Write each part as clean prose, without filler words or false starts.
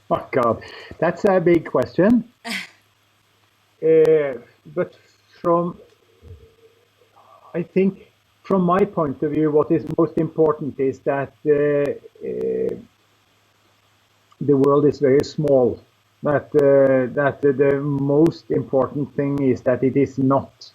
Oh God, that's a big question. But from, I think, from my point of view, what is most important is that the world is very small. That the most important thing is that it is not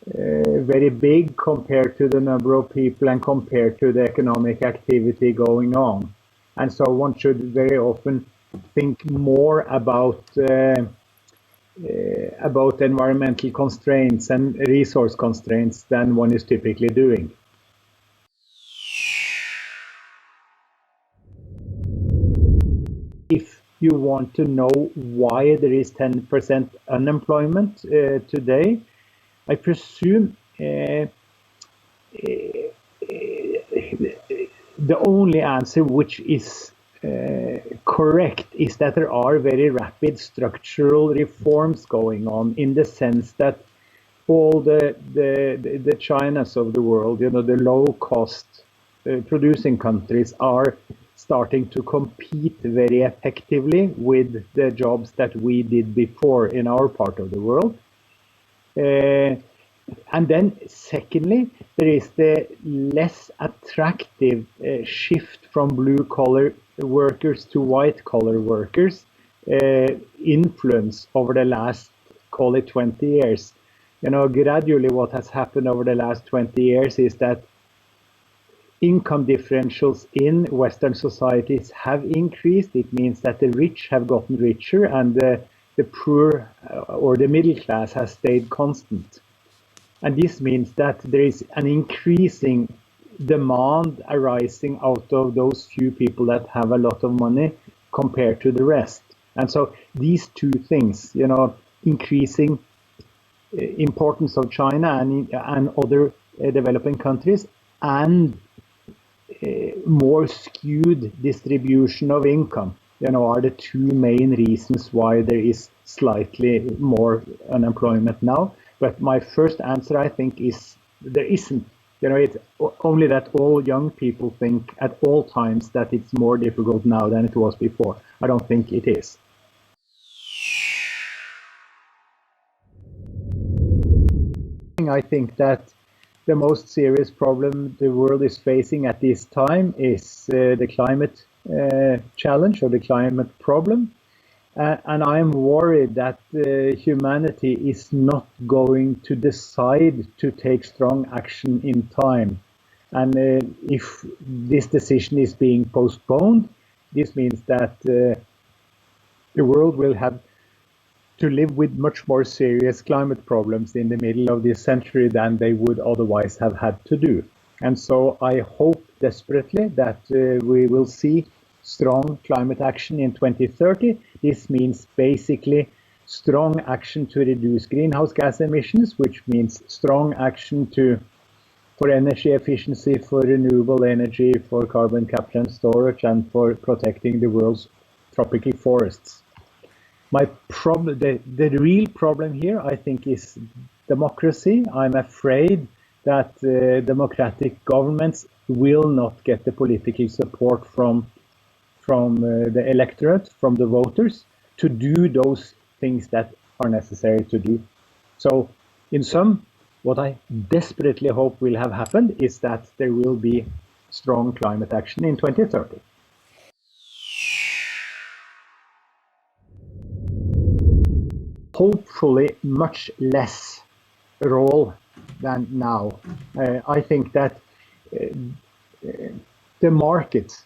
very big compared to the number of people and compared to the economic activity going on. And so one should very often think more about environmental constraints and resource constraints than one is typically doing. If you want to know why there is 10% unemployment today, I presume the only answer which is correct is that there are very rapid structural reforms going on, in the sense that all the Chinas of the world, the low cost producing countries, are starting to compete very effectively with the jobs that we did before in our part of the world. And then secondly, there is the less attractive shift from blue collar workers to white collar workers influence over the last, call it 20 years. Gradually what has happened over the last 20 years is that income differentials in Western societies have increased. It means that the rich have gotten richer and the poor or the middle class has stayed constant. And this means that there is an increasing demand arising out of those few people that have a lot of money compared to the rest. And so these two things, increasing importance of China and other developing countries, and more skewed distribution of income, are the two main reasons why there is slightly more unemployment now. But my first answer, I think, is there isn't. It's only that all young people think at all times that it's more difficult now than it was before. I don't think it is. I think that the most serious problem the world is facing at this time is the climate challenge, or the climate problem. And I'm worried that humanity is not going to decide to take strong action in time. And if this decision is being postponed, this means that the world will have to live with much more serious climate problems in the middle of this century than they would otherwise have had to do. And so I hope desperately that we will see strong climate action in 2030. This means basically strong action to reduce greenhouse gas emissions, which means strong action for energy efficiency, for renewable energy, for carbon capture and storage, and for protecting the world's tropical forests. The real problem here, I think, is democracy. I'm afraid that democratic governments will not get the political support from the electorate, from the voters, to do those things that are necessary to do. So in sum, what I desperately hope will have happened is that there will be strong climate action in 2030. Hopefully much less role than now. I think that the market,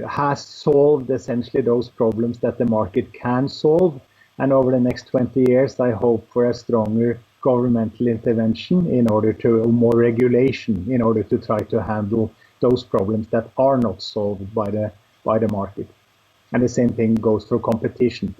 has solved essentially those problems that the market can solve. And over the next 20 years, I hope for a stronger governmental intervention more regulation, in order to try to handle those problems that are not solved by the market. And the same thing goes for competition.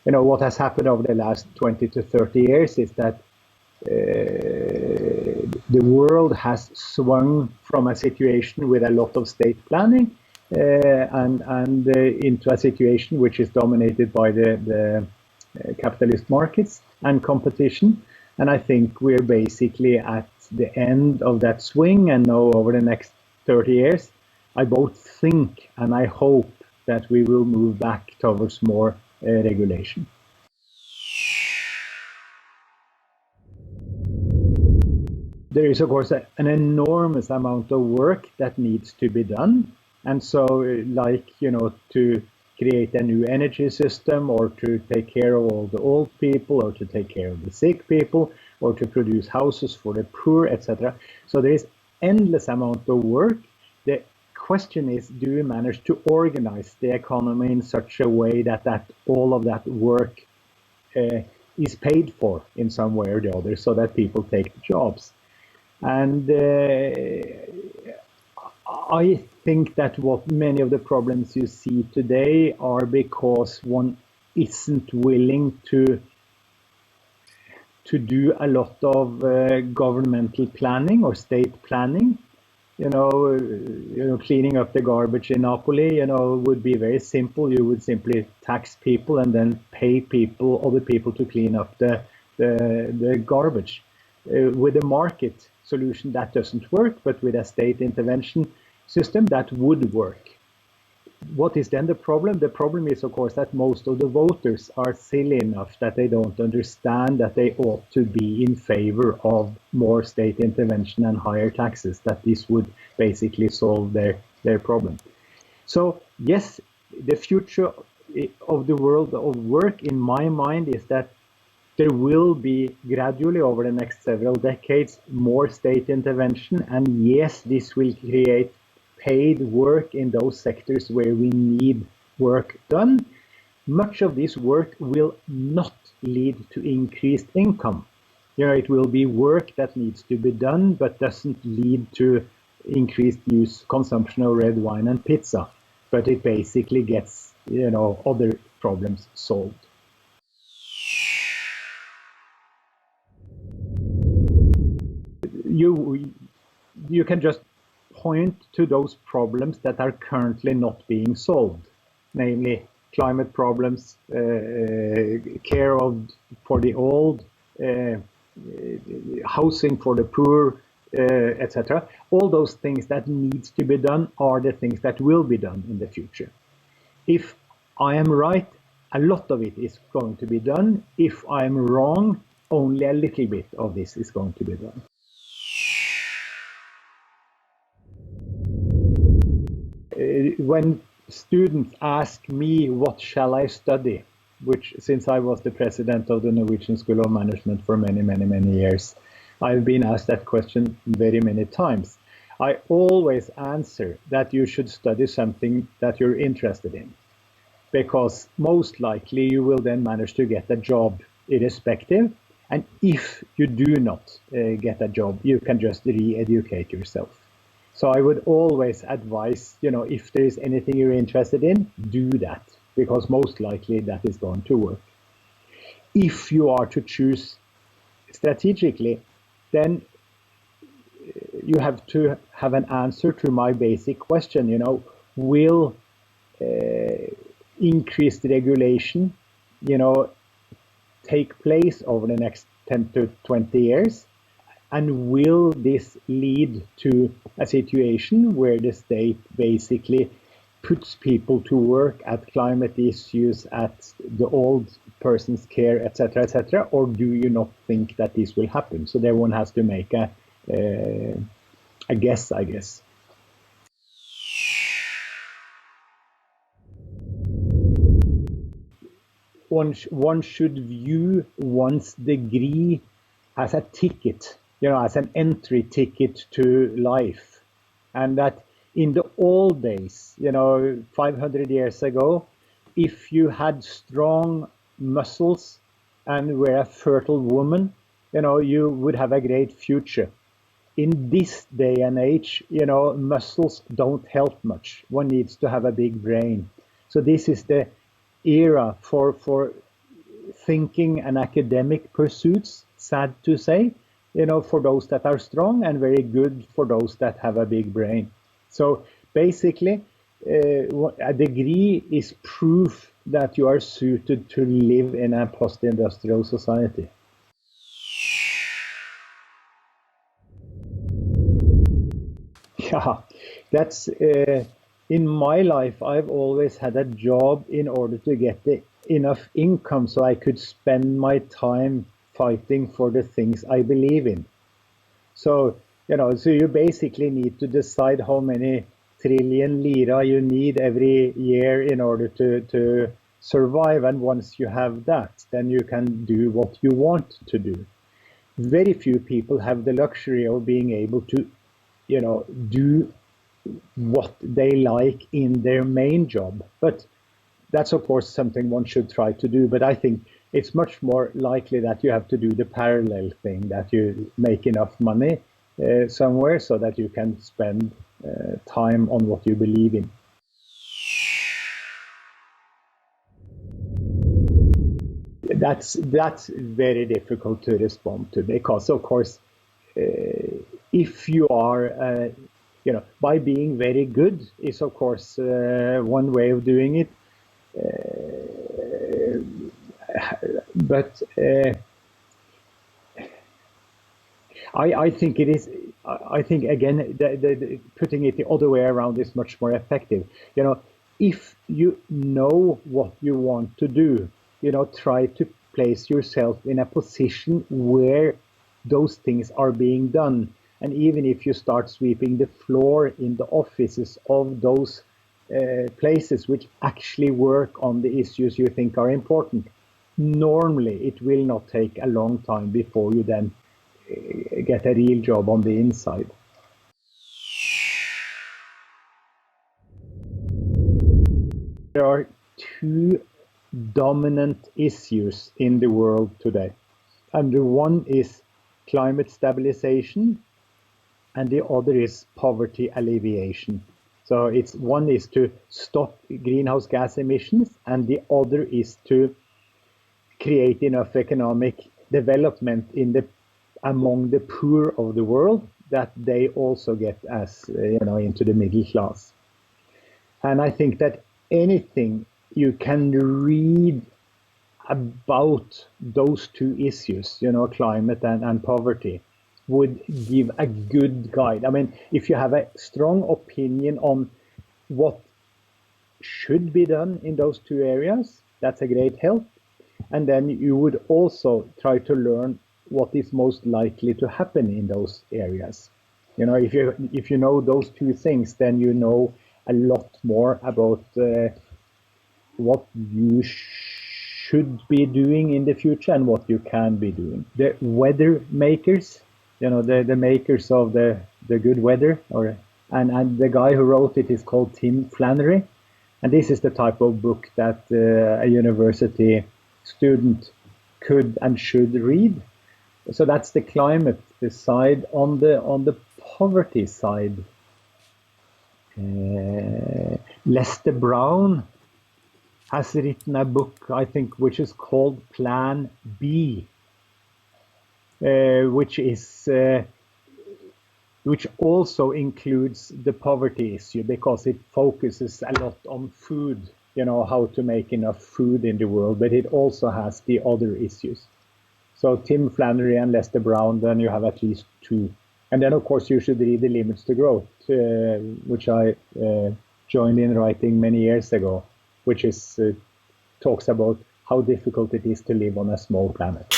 What has happened over the last 20 to 30 years is that the world has swung from a situation with a lot of state planning and into a situation which is dominated by the capitalist markets and competition. And I think we're basically at the end of that swing, and now over the next 30 years, I both think and I hope that we will move back towards more regulation. There is, of course, an enormous amount of work that needs to be done. And so, like, to create a new energy system, or to take care of all the old people, or to take care of the sick people, or to produce houses for the poor, etc. So there is endless amount of work. The question is, do we manage to organize the economy in such a way that all of that work is paid for in some way or the other, so that people take the jobs? And I think that what many of the problems you see today are because one isn't willing to do a lot of governmental planning or state planning. Cleaning up the garbage in Napoli, would be very simple. You would simply tax people and then pay other people to clean up the garbage. With a market solution, that doesn't work, but with a state intervention system, that would work. What is then the problem? The problem is, of course, that most of the voters are silly enough that they don't understand that they ought to be in favor of more state intervention and higher taxes, that this would basically solve their problem. So yes, the future of the world of work, in my mind, is that there will be gradually over the next several decades more state intervention, and yes, this will create paid work in those sectors where we need work done. Much of this work will not lead to increased income. It will be work that needs to be done but doesn't lead to increased consumption of red wine and pizza, but it basically gets other problems solved. You can just point to those problems that are currently not being solved, namely climate problems, care for the old, housing for the poor, etc. All those things that needs to be done are the things that will be done in the future. If I am right, a lot of it is going to be done. If I am wrong, only a little bit of this is going to be done. When students ask me what shall I study, which since I was the president of the Norwegian School of Management for many years, I've been asked that question very many times. I always answer that you should study something that you're interested in, because most likely you will then manage to get a job irrespective. And if you do not get a job, you can just re-educate yourself. So I would always advise, if there is anything you're interested in, do that, because most likely that is going to work. If you are to choose strategically, then you have to have an answer to my basic question, will increased regulation, take place over the next 10 to 20 years? And will this lead to a situation where the state basically puts people to work at climate issues, at the old person's care, etc., etc.? Or do you not think that this will happen? So there one has to make a guess, I guess. One should view one's degree as a ticket, as an entry ticket to life. And that in the old days, 500 years ago, if you had strong muscles and were a fertile woman, you would have a great future. In this day and age, muscles don't help much. One needs to have a big brain. So this is the era for thinking and academic pursuits, sad to say, for those that are strong, and very good for those that have a big brain. So basically, a degree is proof that you are suited to live in a post-industrial society. Yeah, that's In my life, I've always had a job in order to get enough income so I could spend my time fighting for the things I believe in. So, so you basically need to decide how many trillion lira you need every year in order to survive. And once you have that, then you can do what you want to do. Very few people have the luxury of being able to, do what they like in their main job. But that's of course something one should try to do. But I think it's much more likely that you have to do the parallel thing, that you make enough money somewhere so that you can spend time on what you believe in. That's very difficult to respond to, because of course if you are by being very good is of course one way of doing it, but I think it is. I think again, putting it the other way around is much more effective. If you know what you want to do, try to place yourself in a position where those things are being done. And even if you start sweeping the floor in the offices of those places which actually work on the issues you think are important, normally it will not take a long time before you then get a real job on the inside. There are two dominant issues in the world today. And the one is climate stabilization, and the other is poverty alleviation. So one is to stop greenhouse gas emissions, and the other is to create enough economic development among the poor of the world that they also get as into the middle class. And I think that anything you can read about those two issues, climate and poverty, would give a good guide. I mean, if you have a strong opinion on what should be done in those two areas, that's a great help. And then you would also try to learn what is most likely to happen in those areas. If you know those two things, then you know a lot more about what you should be doing in the future and what you can be doing. The weather makers, the makers of the good weather, and the guy who wrote it is called Tim Flannery. And this is the type of book that a university student could and should read. So that's the climate side. On the poverty side, Lester Brown has written a book, I think, which is called Plan B, which also includes the poverty issue, because it focuses a lot on food, how to make enough food in the world, but it also has the other issues. So Tim Flannery and Lester Brown, then you have at least two. And then, of course, you should read The Limits to Growth, which I joined in writing many years ago, which talks about how difficult it is to live on a small planet.